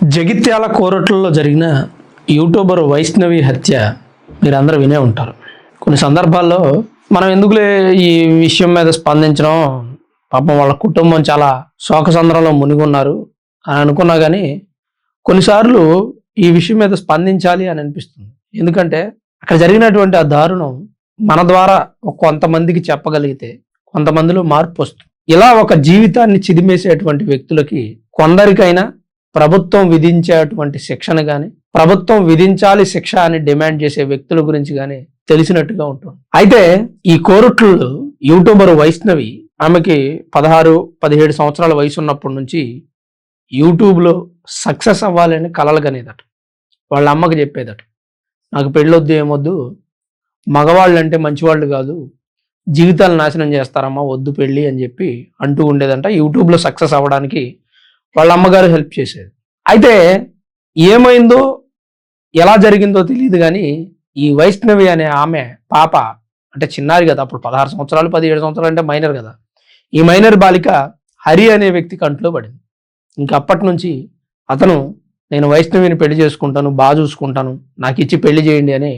జగిత్యాల కోరట్లలో జరిగిన యూట్యూబర్ వైష్ణవి హత్య మీరందరూ వినే ఉంటారు. కొన్ని సందర్భాల్లో మనం ఎందుకులే ఈ విషయం మీద స్పందించడం, పాపం వాళ్ళ కుటుంబం చాలా శోకసంద్రంలో మునిగి ఉన్నారు అని అనుకున్నా కానీ కొన్నిసార్లు ఈ విషయం మీద స్పందించాలి అని అనిపిస్తుంది. ఎందుకంటే అక్కడ జరిగినటువంటి ఆ దారుణం మన ద్వారా కొంతమందికి చెప్పగలిగితే కొంతమందిలో మార్పు వస్తుంది. ఇలా ఒక జీవితాన్ని చిదిమేసేటువంటి వ్యక్తులకి కొందరికైనా ప్రభుత్వం విధించేటువంటి శిక్షణ కానీ, ప్రభుత్వం విధించాలి శిక్ష అని డిమాండ్ చేసే వ్యక్తుల గురించి కానీ తెలిసినట్టుగా ఉంటుంది. అయితే ఈ కోరుట్లలో యూట్యూబర్ వైష్ణవి, ఆమెకి 16-17 సంవత్సరాల వయసు ఉన్నప్పటి నుంచి యూట్యూబ్లో సక్సెస్ అవ్వాలని కలలు కనేదట. వాళ్ళ అమ్మకి చెప్పేదట, నాకు పెళ్ళొద్దు ఏమొద్దు, మగవాళ్ళు అంటే మంచివాళ్ళు కాదు, జీవితాలు నాశనం చేస్తారమ్మా, వద్దు పెళ్ళి అని చెప్పి అంటూ ఉండేదంట. యూట్యూబ్లో సక్సెస్ అవ్వడానికి వాళ్ళ అమ్మగారు హెల్ప్ చేసేది. అయితే ఏమైందో ఎలా జరిగిందో తెలియదు కానీ ఈ వైష్ణవి అనే ఆమె పాప, అంటే చిన్నారి కదా, అప్పుడు 16 సంవత్సరాలు 17 సంవత్సరాలు అంటే మైనర్ కదా, ఈ మైనర్ బాలిక హరి అనే వ్యక్తి కంట్లో పడింది. ఇంకా అప్పటి నుంచి అతను నేను వైష్ణవిని పెళ్లి చేసుకుంటాను, బాగా చూసుకుంటాను, నాకు ఇచ్చి పెళ్లి చేయండి అని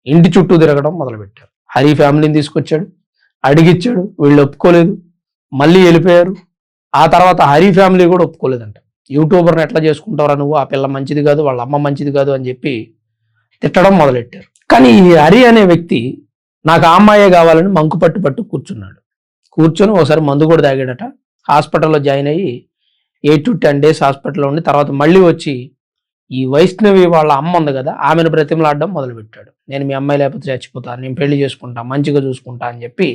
ఇంటి చుట్టూ తిరగడం మొదలుపెట్టారు. హరి ఫ్యామిలీని తీసుకొచ్చాడు, అడిగిచ్చాడు, వీళ్ళు ఒప్పుకోలేదు, మళ్ళీ వెళ్ళిపోయారు. ఆ తర్వాత హరి ఫ్యామిలీ కూడా ఒప్పుకోలేదంట. యూట్యూబర్ని ఎట్లా చేసుకుంటారా నువ్వు, ఆ పిల్ల మంచిది కాదు, వాళ్ళ అమ్మ మంచిది కాదు అని చెప్పి తిట్టడం మొదలెట్టారు. కానీ ఈ హరి అనే వ్యక్తి నాకు ఆ అమ్మాయే కావాలని మంకు పట్టు కూర్చున్నాడు. కూర్చొని ఒకసారి మందు కూడా తాగాడట. హాస్పిటల్లో జాయిన్ అయ్యి 8 to 10 days హాస్పిటల్లో ఉండి తర్వాత మళ్ళీ వచ్చి ఈ వైష్ణవి వాళ్ళ అమ్మ ఉంది కదా, ఆమెను బ్రతిమలాడడం మొదలుపెట్టాడు. నేను మీ అమ్మాయి లేకపోతే చచ్చిపోతాను, నేను పెళ్లి చేసుకుంటా, మంచిగా చూసుకుంటా అని చెప్పి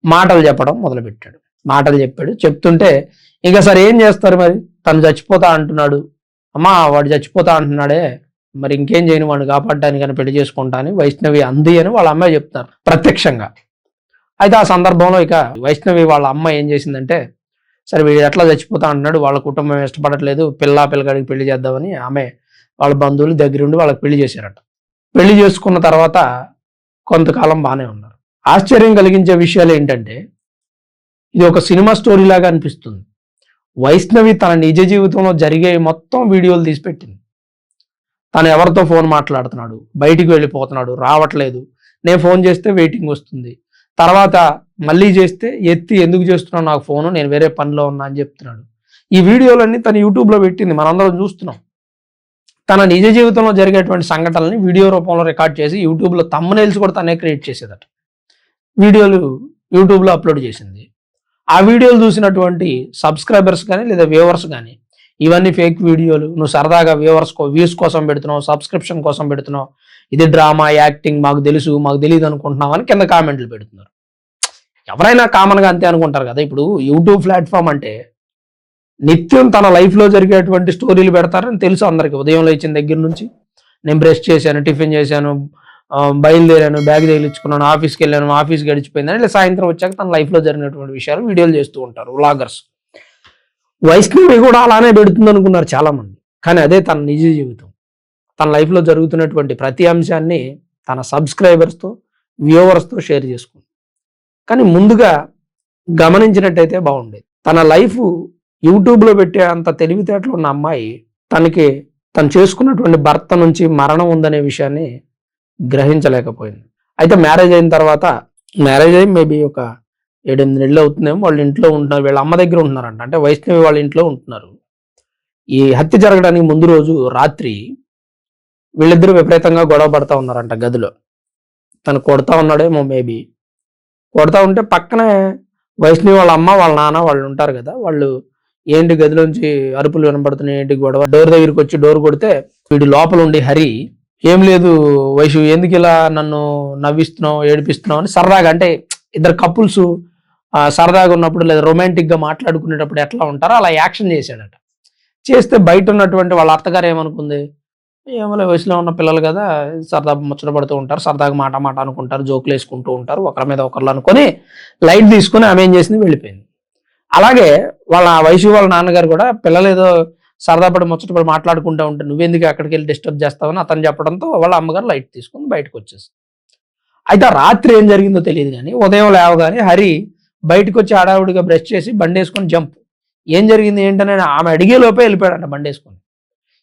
మాటలు చెప్పడం మొదలుపెట్టాడు. మాటలు చెప్పాడు. చెప్తుంటే ఇంకా సరే ఏం చేస్తారు మరి, తను చచ్చిపోతా అంటున్నాడు, అమ్మా వాడు చచ్చిపోతా అంటున్నాడే, మరి ఇంకేం చేయను, వాడిని కాపాడడానికి కానీ పెళ్లి చేసుకుంటా అని వైష్ణవి అంది అని వాళ్ళ అమ్మాయి చెప్తున్నారు ప్రత్యక్షంగా. అయితే ఆ సందర్భంలో ఇక వైష్ణవి వాళ్ళ అమ్మ ఏం చేసిందంటే, సరే వీడు ఎట్లా చచ్చిపోతా అంటున్నాడు, వాళ్ళ కుటుంబం ఇష్టపడట్లేదు, పిల్లగాడికి పెళ్లి చేద్దామని ఆమె వాళ్ళ బంధువులు దగ్గరుండి వాళ్ళకి పెళ్లి చేశారట. పెళ్లి చేసుకున్న తర్వాత కొంతకాలం బాగానే ఉన్నారు. ఆశ్చర్యం కలిగించే విషయాలు ఏంటంటే, ఇది ఒక సినిమా స్టోరీ లాగా అనిపిస్తుంది. వైష్ణవి తన నిజ జీవితంలో జరిగే మొత్తం వీడియోలు తీసిపెట్టింది. తను ఎవరితో ఫోన్ మాట్లాడుతున్నాడు, బయటికి వెళ్ళిపోతున్నాడు, రావట్లేదు, నేను ఫోన్ చేస్తే వెయిటింగ్ వస్తుంది, తర్వాత మళ్ళీ చేస్తే ఎత్తి ఎందుకు చేస్తున్నావు నాకు ఫోను, నేను వేరే పనిలో ఉన్నా అని చెప్తున్నాడు. ఈ వీడియోలన్నీ తను యూట్యూబ్లో పెట్టింది, మనందరం చూస్తున్నాం. తన నిజ జీవితంలో జరిగేటువంటి సంఘటనల్ని వీడియో రూపంలో రికార్డ్ చేసి యూట్యూబ్లో థంబ్నెయిల్స్ కూడా తనే క్రియేట్ చేసేదట. వీడియోలు యూట్యూబ్లో అప్లోడ్ చేసింది. ఆ వీడియోలు చూసినటువంటి సబ్స్క్రైబర్స్ కానీ లేదా వ్యూవర్స్ కానీ, ఇవన్నీ ఫేక్ వీడియోలు, నువ్వు సరదాగా వ్యూస్ కోసం పెడుతున్నావు, సబ్స్క్రిప్షన్ కోసం పెడుతున్నావు, ఇది డ్రామా యాక్టింగ్, మాకు తెలుసు మాకు తెలియదు అనుకుంటున్నావు అని కింద కామెంట్లు పెడుతున్నారు. ఎవరైనా కామన్గా అంతే అనుకుంటారు కదా. ఇప్పుడు యూట్యూబ్ ప్లాట్ఫామ్ అంటే నిత్యం తన లైఫ్లో జరిగేటువంటి స్టోరీలు పెడతారని తెలుసు అందరికీ. ఉదయం లేచిన దగ్గర నుంచి నేను బ్రష్ చేశాను, టిఫిన్ చేశాను, బయలుదేరాను, బ్యాగ్ తగిలించుకున్నాను, ఆఫీస్కి వెళ్ళాను, ఆఫీస్ గడిచిపోయిందని, ఇలా సాయంత్రం వచ్చాక తన లైఫ్లో జరిగినటువంటి విషయాలు వీడియోలు చేస్తూ ఉంటారు వ్లాగర్స్. వైష్ణవి కూడా అలానే పెడుతుంది అనుకున్నారు చాలామంది. కానీ అదే తన నిజ జీవితం. తన లైఫ్లో జరుగుతున్నటువంటి ప్రతి అంశాన్ని తన సబ్స్క్రైబర్స్తో వ్యూవర్స్తో షేర్ చేసుకుంది. కానీ ముందుగా గమనించినట్టయితే బాగుండేది. తన లైఫ్ యూట్యూబ్లో పెట్టే అంత తెలివితేటలు ఉన్న అమ్మాయి తను చేసుకున్నటువంటి భర్త నుంచి మరణం ఉందనే విషయాన్ని గ్రహించలేకపోయింది. అయితే మ్యారేజ్ అయిన తర్వాత, మ్యారేజ్ అయ్యి మేబీ ఒక 7-8 నెలలు అవుతుందేమో, వాళ్ళ ఇంట్లో ఉంటున్నారు, వీళ్ళ అమ్మ దగ్గర ఉంటున్నారంట. అంటే వైష్ణవి వాళ్ళ ఇంట్లో ఉంటున్నారు. ఈ హత్య జరగడానికి ముందు రోజు రాత్రి వీళ్ళిద్దరూ విపరీతంగా గొడవ పడతా ఉన్నారంట గదిలో. తను కొడతా ఉన్నాడేమో మేబీ. కొడతా ఉంటే పక్కనే వైష్ణవి వాళ్ళ అమ్మ వాళ్ళ నాన్న వాళ్ళు ఉంటారు కదా, వాళ్ళు ఏంటి గదిలోంచి అరుపులు వినపడుతున్నాయి, ఏంటి గొడవ, డోర్ దగ్గరికి వచ్చి డోర్ కొడితే వీడు లోపల ఉండి హరి, ఏం లేదు వైషు, ఎందుకు ఇలా నన్ను నవ్విస్తున్నావు ఏడిపిస్తున్నావు అని సరదాగా, అంటే ఇద్దరు కపుల్స్ సరదాగా ఉన్నప్పుడు లేదా రొమాంటిక్గా మాట్లాడుకునేటప్పుడు ఎట్లా ఉంటారో అలా యాక్షన్ చేశాడట. చేస్తే బయట ఉన్నటువంటి వాళ్ళ అత్తగారు ఏమనుకుంది, ఏమో వయసులో ఉన్న పిల్లలు కదా, సరదా ముచ్చట పడుతూ ఉంటారు, సరదాగా మాట అనుకుంటారు, జోకులు వేసుకుంటూ ఉంటారు, ఒకరి మీద ఒకరు అనుకొని లైట్ తీసుకుని ఆమె ఏం చేసింది, వెళ్ళిపోయింది. అలాగే వాళ్ళ వైషు వాళ్ళ నాన్నగారు కూడా పిల్లలు ఏదో సరదా పడి ముచ్చటపడి మాట్లాడుకుంటూ ఉంటే నువ్వెందుకు అక్కడికి వెళ్ళి డిస్టర్బ్ చేస్తావని అతను చెప్పడంతో వాళ్ళ అమ్మగారు లైట్ తీసుకుని బయటకు వచ్చేసి. అయితే రాత్రి ఏం జరిగిందో తెలియదు కానీ ఉదయం లేవగానే హరి బయటకు వచ్చి హడావుడిగా బ్రష్ చేసి బండి వేసుకొని జంప్. ఏం జరిగింది ఏంటనే ఆమె అడిగే లోపే వెళ్ళిపోయాడంట బండి వేసుకొని.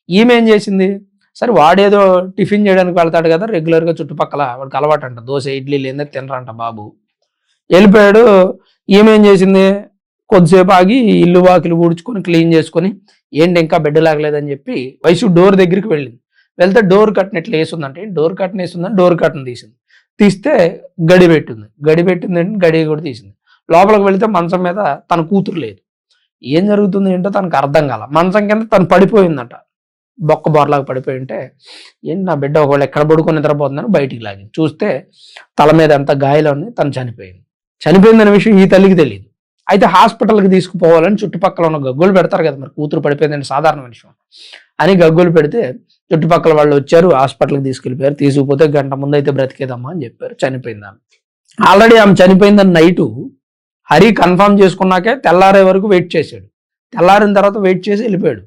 ఈమె ఏం చేసింది, సరే వాడేదో టిఫిన్ చేయడానికి వెళ్తాడు కదా రెగ్యులర్గా చుట్టుపక్కల, వాడికి అలవాటు అంట దోశ ఇడ్లీ లేదా తినరంట బాబు. వెళ్ళిపోయాడు. ఈమె ఏం చేసింది, కొద్దిసేపు ఆగి ఇల్లు వాకిలు ఊడ్చుకొని క్లీన్ చేసుకొని ఏంటి ఇంకా బెడ్ లాగలేదని చెప్పి వైసు డోర్ దగ్గరికి వెళ్ళింది. వెళ్తే డోర్ కట్టిన ఇట్లా వేసిందంటే డోర్ కట్టిన వేసిందని డోర్ కట్టిన తీసింది. తీస్తే గడి పెట్టింది. గడి పెట్టిందంటే గడి కూడా తీసింది. లోపలికి వెళితే మంచం మీద తన కూతురు లేదు. ఏం జరుగుతుంది ఏంటో తనకు అర్థం కాల. మంచం కింద తను పడిపోయిందట, బొక్క బొరలాగా పడిపోయి ఉంటే ఏంటి నా బిడ్డ ఒకవేళ ఎక్కడ పడుకొని నిద్రపోతుందని బయటికి లాగింది. చూస్తే తల మీద అంత గాయాలు ఉన్నాయి, తను చనిపోయింది. చనిపోయిందనే విషయం ఈ తల్లికి తెలియదు. అయితే హాస్పిటల్కి తీసుకుపోవాలని చుట్టుపక్కల ఉన్న గగ్గోలు పెడతారు కదా, మరి కూతురు పడిపోయిందని సాధారణ విషయం అని గగ్గోలు పెడితే చుట్టుపక్కల వాళ్ళు వచ్చారు, హాస్పిటల్కి తీసుకెళ్ళిపోయారు. తీసుకుపోతే గంట ముందు అయితే బ్రతికేదమ్మా అని చెప్పారు. చనిపోయింది ఆమె. ఆల్రెడీ ఆమె చనిపోయిందని నైటు హరి కన్ఫర్మ్ చేసుకున్నాకే తెల్లారే వరకు వెయిట్ చేశాడు. తెల్లారిన తర్వాత వెయిట్ చేసి వెళ్ళిపోయాడు.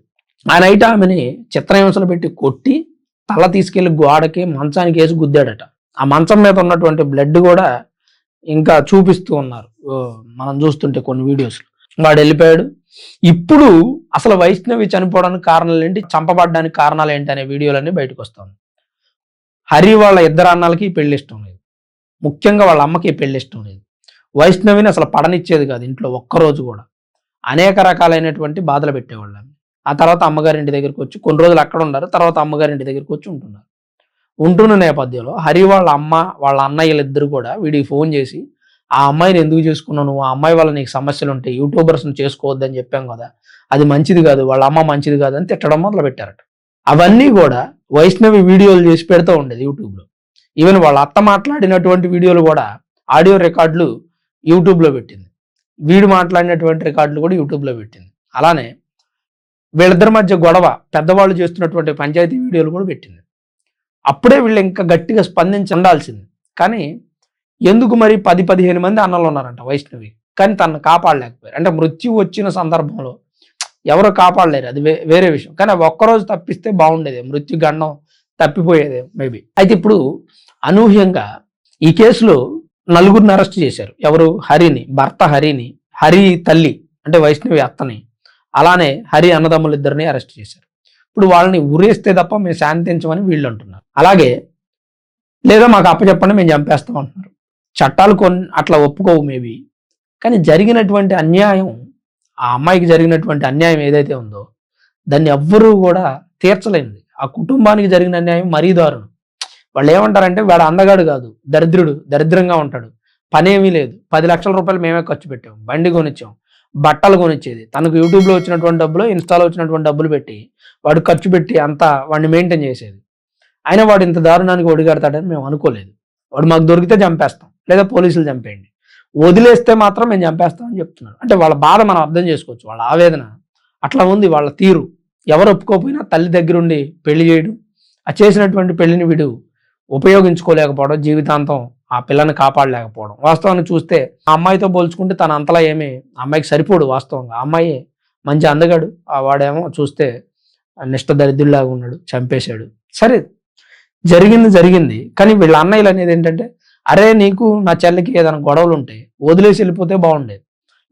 ఆ నైట్ ఆమెని చిత్రహింసలు పెట్టి కొట్టి తల తీసుకెళ్లి గోడకి మంచానికి వేసి గుద్దాడట. ఆ మంచం మీద ఉన్నటువంటి బ్లడ్ కూడా ఇంకా చూపిస్తూ ఉన్నారు మనం చూస్తుంటే కొన్ని వీడియోస్. వాడు వెళ్ళిపోయాడు. ఇప్పుడు అసలు వైష్ణవి చనిపోవడానికి కారణాలు ఏంటి, చంపబడ్డానికి కారణాలు ఏంటి అనే వీడియోలన్నీ బయటకు వస్తాయి. హరి వాళ్ళ ఇద్దరు అన్నాలకి పెళ్లి ఇష్టం లేదు, ముఖ్యంగా వాళ్ళ అమ్మకి పెళ్లి ఇష్టం లేదు. వైష్ణవిని అసలు పడనిచ్చేది కాదు ఇంట్లో ఒక్కరోజు కూడా. అనేక రకాలైనటువంటి బాధలు పెట్టేవాళ్ళు. ఆ తర్వాత అమ్మగారింటి దగ్గరికి వచ్చి కొన్ని రోజులు అక్కడ ఉన్నారు, తర్వాత అమ్మగారింటి దగ్గరికి వచ్చి ఉంటున్నారు. ఉంటున్న నేపథ్యంలో హరి వాళ్ళ అమ్మ వాళ్ళ అన్నయ్యలిద్దరు కూడా వీడికి ఫోన్ చేసి ఆ అమ్మాయిని ఎందుకు చేసుకున్నావు నువ్వు, ఆ అమ్మాయి వల్ల నీకు సమస్యలు ఉంటాయి, యూట్యూబర్స్ని చేసుకోవద్దని చెప్పాం కదా, అది మంచిది కాదు, వాళ్ళ అమ్మ మంచిది కాదు అని తిట్టడం మొదలు పెట్టారట. అవన్నీ కూడా వైష్ణవి వీడియోలు చేసి పెడుతూ ఉండేది యూట్యూబ్లో. ఈవెన్ వాళ్ళ అత్త మాట్లాడినటువంటి వీడియోలు కూడా ఆడియో రికార్డులు యూట్యూబ్లో పెట్టింది. వీడు మాట్లాడినటువంటి రికార్డులు కూడా యూట్యూబ్లో పెట్టింది. అలానే వీళ్ళిద్దరి మధ్య గొడవ పెద్దవాళ్ళు చేస్తున్నటువంటి పంచాయతీ వీడియోలు కూడా పెట్టింది. అప్పుడే వీళ్ళు ఇంకా గట్టిగా స్పందించి ఉండాల్సింది. కానీ ఎందుకు మరి 10-15 మంది అన్నలు ఉన్నారంట వైష్ణవి, కానీ తనను కాపాడలేకపోయారు. అంటే మృత్యు వచ్చిన సందర్భంలో ఎవరో కాపాడలేరు, అది వేరే విషయం. కానీ ఒక్కరోజు తప్పిస్తే బాగుండేది, మృత్యు గండం తప్పిపోయేది మేబీ. అయితే ఇప్పుడు అనూహ్యంగా ఈ కేసులో 4గురిని అరెస్ట్ చేశారు. ఎవరు, హరిని, భర్త హరిని, హరి తల్లి అంటే వైష్ణవి అత్తని, అలానే హరి అన్నదమ్ములు ఇద్దరిని అరెస్ట్ చేశారు. ఇప్పుడు వాళ్ళని ఉరేస్తే తప్ప మేము శాంతించమని వీళ్ళు అంటున్నారు. అలాగే లేదా మాకు అప్పచెప్పండి మేము చంపేస్తాం అంటున్నారు. చట్టాలు కొన్ని అట్లా ఒప్పుకోవు మేబీ, కానీ జరిగినటువంటి అన్యాయం, ఆ అమ్మాయికి జరిగినటువంటి అన్యాయం ఏదైతే ఉందో దాన్ని ఎవ్వరూ కూడా తీర్చలేనిది. ఆ కుటుంబానికి జరిగిన అన్యాయం మరీ దారుణం. వాళ్ళు ఏమంటారంటే వాడు అందగాడు కాదు, దరిద్రుడు, దరిద్రంగా ఉంటాడు, పనేమీ లేదు, 10 లక్షల రూపాయలు మేమే ఖర్చు పెట్టాం, బండి కొనిచ్చాం, బట్టలు కొనిచ్చేది, తనకు యూట్యూబ్లో వచ్చినటువంటి డబ్బులు ఇన్స్టాలో వచ్చినటువంటి డబ్బులు పెట్టి వాడు ఖర్చు పెట్టి అంతా వాడిని మెయింటైన్ చేసేది. అయినా వాడు ఇంత దారుణానికి ఒడిగడతాడని మేము అనుకోలేదు. వాడు మాకు దొరికితే చంపేస్తాం, లేదా పోలీసులు చంపేయండి, వదిలేస్తే మాత్రం మేము చంపేస్తామని చెప్తున్నారు. అంటే వాళ్ళ బాధ మనం అర్థం చేసుకోవచ్చు, వాళ్ళ ఆవేదన అట్లా ఉంది, వాళ్ళ తీరు. ఎవరు ఒప్పుకోకపోయినా తల్లి దగ్గరుండి పెళ్లి చేయడం, ఆ చేసినటువంటి పెళ్లిని వీడు ఉపయోగించుకోలేకపోవడం, జీవితాంతం ఆ పిల్లని కాపాడలేకపోవడం. వాస్తవానికి చూస్తే ఆ అమ్మాయితో పోల్చుకుంటే తన అంతలా ఏమీ అమ్మాయికి సరిపోడు. వాస్తవంగా ఆ అమ్మాయి మంచి అందగాడు, ఆ వాడేమో చూస్తే నిష్ట దరిద్రులాగా ఉన్నాడు, చంపేశాడు. సరే జరిగింది. కానీ వీళ్ళ అన్నయ్యలు అనేది ఏంటంటే, అరే నీకు నా చెల్లికి ఏదైనా గొడవలు ఉంటాయి వదిలేసి వెళ్ళిపోతే బాగుండేది,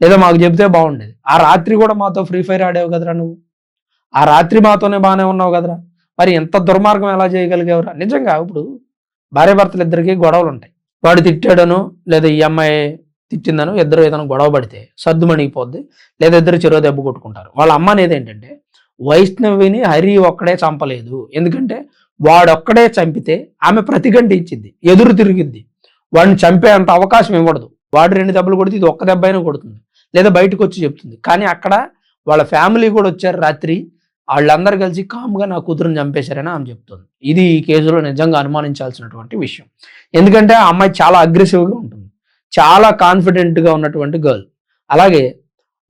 లేదా మాకు చెబితే బాగుండేది. ఆ రాత్రి కూడా మాతో ఫ్రీ ఫైర్ ఆడేవు కదరా నువ్వు, ఆ రాత్రి మాతోనే బాగానే ఉన్నావు కదరా, మరి ఎంత దుర్మార్గం ఎలా చేయగలిగేవరా. నిజంగా ఇప్పుడు భార్యాభర్తలు ఇద్దరికి గొడవలు ఉంటాయి, వాడు తిట్టాడను లేదా ఈ అమ్మాయి తిట్టిందను ఇద్దరు ఏదైనా గొడవ పడితే సర్దుమణిగిపోద్ది, లేదా ఇద్దరు చెరో దెబ్బ కొట్టుకుంటారు. వాళ్ళ అమ్మ అనేది ఏంటంటే, వైష్ణవిని హరి ఒక్కడే చంపలేదు, ఎందుకంటే వాడొక్కడే చంపితే ఆమె ప్రతిగంట ఇచ్చింది, ఎదురు తిరిగిద్ది, వాడిని చంపే అంత అవకాశం ఇవ్వడదు. వాడు 2 దెబ్బలు కొడితే ఇది ఒక్క దెబ్బ అయినా కొడుతుంది, లేదా బయటకు వచ్చి చెప్తుంది. కానీ అక్కడ వాళ్ళ ఫ్యామిలీ కూడా వచ్చారు రాత్రి, వాళ్ళందరూ కలిసి కామ్గా నా కూతురుని చంపేశారని ఆమె చెప్తుంది. ఇది ఈ కేసులో నిజంగా అనుమానించాల్సినటువంటి విషయం. ఎందుకంటే ఆ అమ్మాయి చాలా అగ్రెసివ్గా ఉంటుంది, చాలా కాన్ఫిడెంట్గా ఉన్నటువంటి గర్ల్. అలాగే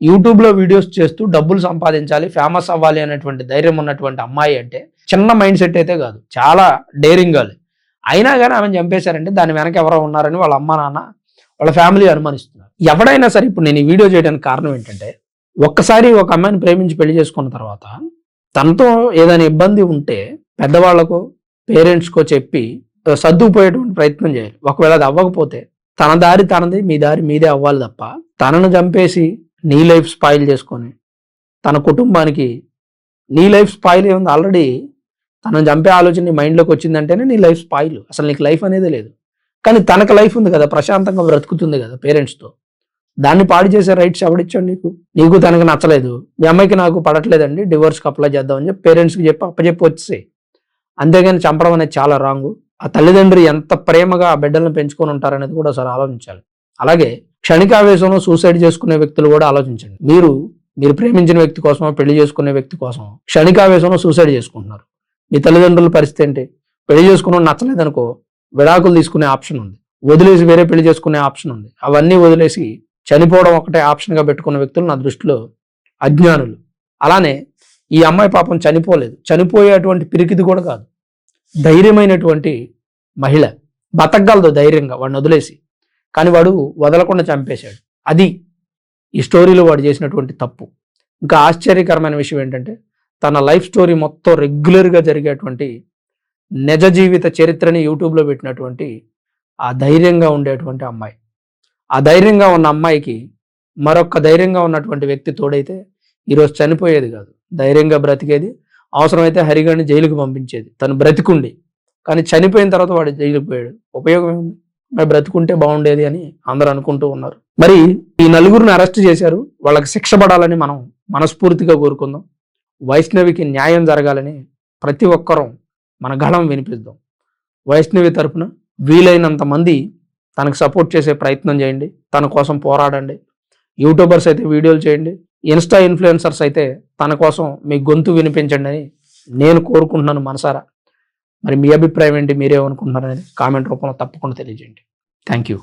యూట్యూబ్లో వీడియోస్ చేస్తూ డబ్బులు సంపాదించాలి, ఫేమస్ అవ్వాలి అనేటువంటి ధైర్యం ఉన్నటువంటి అమ్మాయి అంటే చిన్న మైండ్ సెట్ అయితే కాదు, చాలా డేరింగ్ గర్ల్. అయినా కానీ ఆమెను చంపేశారంటే దాని వెనక ఎవరో ఉన్నారని వాళ్ళ అమ్మ నాన్న వాళ్ళ ఫ్యామిలీ అనుమానిస్తున్నారు. ఎవడైనా సరే ఇప్పుడు నేను ఈ వీడియో చేయడానికి కారణం ఏంటంటే, ఒక్కసారి ఒక అమ్మాయిని ప్రేమించి పెళ్లి చేసుకున్న తర్వాత తనతో ఏదైనా ఇబ్బంది ఉంటే పెద్దవాళ్ళకో పేరెంట్స్కో చెప్పి సర్దుకుపోయేటువంటి ప్రయత్నం చేయాలి. ఒకవేళ అది అవ్వకపోతే తన దారి తనది, మీ దారి మీదే అవ్వాలి తప్ప తనను చంపేసి నీ లైఫ్ స్పాయిల్ చేసుకొని తన కుటుంబానికి నీ లైఫ్ స్పాయిల్ ఏముంది? ఆల్రెడీ తనను చంపే ఆలోచన నీ మైండ్లోకి వచ్చిందంటేనే నీ లైఫ్ స్పాయిల్. అసలు నీకు లైఫ్ అనేది లేదు. కానీ తనకు లైఫ్ ఉంది కదా, ప్రశాంతంగా బ్రతుకుతుంది కదా పేరెంట్స్తో. దాన్ని పాడు చేసే రైట్స్ ఎవడిచ్చాడు నీకు? నీకు తనకు నచ్చలేదు, మీ అమ్మాయికి నాకు పడట్లేదండి, డివోర్స్కి అప్లై చేద్దామని చెప్పి పేరెంట్స్కి చెప్పి అప్పచెప్పి వచ్చేసాయి. అంతేగాని చంపడం అనేది చాలా రాంగు. ఆ తల్లిదండ్రులు ఎంత ప్రేమగా ఆ బిడ్డలను పెంచుకొని ఉంటారనేది కూడా ఒకసారి ఆలోచించాలి. అలాగే క్షణికావేశంలో సూసైడ్ చేసుకునే వ్యక్తులు కూడా ఆలోచించండి. మీరు ప్రేమించిన వ్యక్తి కోసమో పెళ్లి చేసుకునే వ్యక్తి కోసం క్షణికావేశంలో సూసైడ్ చేసుకుంటున్నారు. మీ తల్లిదండ్రుల పరిస్థితి ఏంటి? పెళ్లి చేసుకున్న నచ్చలేదనుకో, విడాకులు తీసుకునే ఆప్షన్ ఉంది, వదిలేసి వేరే పెళ్లి చేసుకునే ఆప్షన్ ఉంది. అవన్నీ వదిలేసి చనిపోవడం ఒకటే ఆప్షన్గా పెట్టుకున్న వ్యక్తులు నా దృష్టిలో అజ్ఞానులు. అలానే ఈ అమ్మాయి పాపం చనిపోలేదు, చనిపోయేటువంటి పిరికిది కూడా కాదు, ధైర్యమైనటువంటి మహిళ, బతకగలదు ధైర్యంగా వాడిని వదిలేసి. కానీ వాడు వదలకుండా చంపేశాడు. అది ఈ స్టోరీలో వాడు చేసినటువంటి తప్పు. ఇంకా ఆశ్చర్యకరమైన విషయం ఏంటంటే, తన లైఫ్ స్టోరీ మొత్తం రెగ్యులర్గా జరిగేటువంటి నిజ జీవిత చరిత్రని యూట్యూబ్లో పెట్టినటువంటి ఆ ధైర్యంగా ఉండేటువంటి అమ్మాయి. ఆ ధైర్యంగా ఉన్న అమ్మాయికి మరొక ధైర్యంగా ఉన్నటువంటి వ్యక్తి తోడైతే ఈరోజు చనిపోయేది కాదు, ధైర్యంగా బ్రతికేది. అవసరమైతే హరిగాడిని జైలుకి పంపించేది తను బ్రతికుండి. కానీ చనిపోయిన తర్వాత వాడు జైలుకి పోయాడు, ఉపయోగం ఏముంది? మరి బ్రతుకుంటే బాగుండేది అని అందరూ అనుకుంటూ ఉన్నారు. మరి ఈ నలుగురిని అరెస్ట్ చేశారు, వాళ్ళకి శిక్ష పడాలని మనం మనస్ఫూర్తిగా కోరుకుందాం. వైష్ణవికి న్యాయం జరగాలని ప్రతి ఒక్కరూ మన గళం వినిపిద్దాం. వైష్ణవి తరపున వీలైనంత మంది తనకు సపోర్ట్ చేసే ప్రయత్నం చేయండి, తన కోసం పోరాడండి. యూట్యూబర్స్ అయితే వీడియోలు చేయండి, ఇన్స్టా ఇన్ఫ్లుయెన్సర్స్ అయితే తన కోసం మీ గొంతు వినిపించండి అని నేను కోరుకుంటున్నాను మనసారా. మరి మీ అభిప్రాయం ఏంటి? మీరేమనుకుంటున్నారనేది కామెంట్ రూపంలో తప్పకుండా తెలియజేయండి. Thank you.